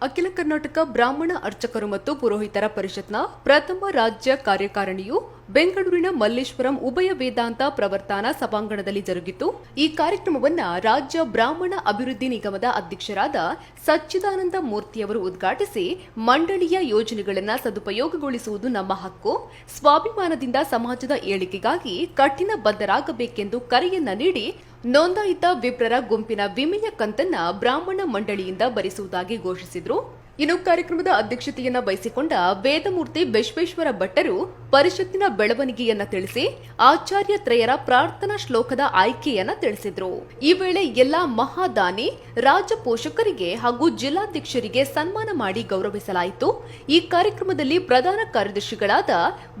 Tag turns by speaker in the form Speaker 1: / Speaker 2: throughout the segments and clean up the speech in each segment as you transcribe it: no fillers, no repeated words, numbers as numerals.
Speaker 1: ಅಖಿಲ ಕರ್ನಾಟಕ ಬ್ರಾಹ್ಮಣ ಅರ್ಚಕರು ಮತ್ತು ಪುರೋಹಿತರ ಪರಿಷತ್ನ ಪ್ರಥಮ ರಾಜ್ಯ ಕಾರ್ಯಕಾರಿಣಿಯು ಬೆಂಗಳೂರಿನ ಮಲ್ಲೇಶ್ವರಂ ಉಭಯ ವೇದಾಂತ ಪ್ರವರ್ತಾನ ಸಭಾಂಗಣದಲ್ಲಿ ಜರುಗಿತು. ಈ ಕಾರ್ಯಕ್ರಮವನ್ನು ರಾಜ್ಯ ಬ್ರಾಹ್ಮಣ ಅಭಿವೃದ್ಧಿ ನಿಗಮದ ಅಧ್ಯಕ್ಷರಾದ ಸಚ್ಚಿದಾನಂದ ಮೂರ್ತಿಯವರು ಉದ್ಘಾಟಿಸಿ, ಮಂಡಳಿಯ ಯೋಜನೆಗಳನ್ನು ಸದುಪಯೋಗಗೊಳಿಸುವುದು ನಮ್ಮ ಹಕ್ಕು, ಸ್ವಾಭಿಮಾನದಿಂದ ಸಮಾಜದ ಏಳಿಗೆಗಾಗಿ ಕಠಿಣ ಬದ್ಧರಾಗಬೇಕೆಂದು ಕರೆಯನ್ನ ನೀಡಿ, ನೋಂದಾಯಿತ ವಿಪ್ರರ ಗುಂಪಿನ ವಿಮೆಯ ಕಂತನ್ನ ಬ್ರಾಹ್ಮಣ ಮಂಡಳಿಯಿಂದ ಭರಿಸುವುದಾಗಿ ಘೋಷಿಸಿದರು. ಇನ್ನು ಕಾರ್ಯಕ್ರಮದ ಅಧ್ಯಕ್ಷತೆಯನ್ನ ವಹಿಸಿಕೊಂಡ ವೇದಮೂರ್ತಿ ಬಸವೇಶ್ವರ ಭಟ್ಟರು ಪರಿಷತ್ತಿನ ಬೆಳವಣಿಗೆಯನ್ನ ತಿಳಿಸಿ, ಆಚಾರ್ಯ ತ್ರಯರ ಪ್ರಾರ್ಥನಾ ಶ್ಲೋಕದ ಆಯ್ಕೆಯನ್ನ ತಿಳಿಸಿದ್ರು. ಈ ವೇಳೆ ಎಲ್ಲಾ ಮಹಾದಾನಿ ರಾಜ ಪೋಷಕರಿಗೆ ಹಾಗೂ ಜಿಲ್ಲಾಧ್ಯಕ್ಷರಿಗೆ ಸನ್ಮಾನ ಮಾಡಿ ಗೌರವಿಸಲಾಯಿತು. ಈ ಕಾರ್ಯಕ್ರಮದಲ್ಲಿ ಪ್ರಧಾನ ಕಾರ್ಯದರ್ಶಿಗಳಾದ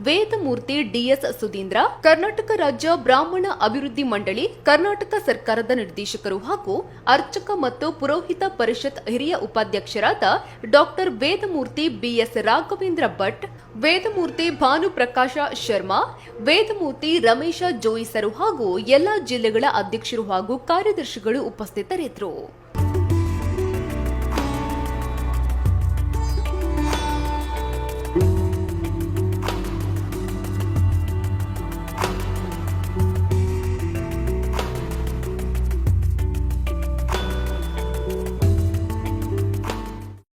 Speaker 1: ವೇದಮೂರ್ತಿ ಡಿಎಸ್ ಸುಧೀಂದ್ರ, ಕರ್ನಾಟಕ ರಾಜ್ಯ ಬ್ರಾಹ್ಮಣ ಅಭಿವೃದ್ಧಿ ಮಂಡಳಿ, ಕರ್ನಾಟಕ ಸರ್ಕಾರದ ನಿರ್ದೇಶಕರು ಹಾಗೂ ಅರ್ಚಕ ಮತ್ತು ಪುರೋಹಿತ ಪರಿಷತ್ ಹಿರಿಯ ಉಪಾಧ್ಯಕ್ಷರಾದ ಡಾಕ್ಟರ್ ವೇದಮೂರ್ತಿ ಬಿಎಸ್ ರಾಘವೇಂದ್ರ ಭಟ್, ವೇದಮೂರ್ತಿ ಭಾನುಪ್ರಕಾಶ ಶರ್ಮಾ, ವೇದಮೂರ್ತಿ ರಮೇಶ ಜೋಯಿಸರು ಹಾಗೂ ಎಲ್ಲಾ ಜಿಲ್ಲೆಗಳ ಅಧ್ಯಕ್ಷರು ಹಾಗೂ ಕಾರ್ಯದರ್ಶಿಗಳು ಉಪಸ್ಥಿತರಿದ್ದರು.